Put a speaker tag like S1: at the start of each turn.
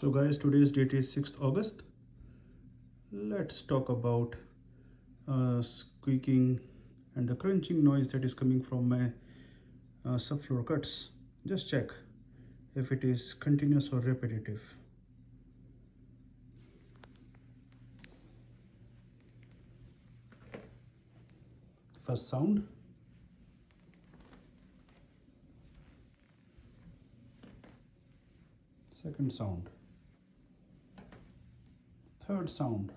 S1: So guys, today's date is 6th August. Let's talk about squeaking and the crunching noise that is coming from my subfloor cuts. Just check if it is continuous or repetitive. First sound. Second sound. Third sound.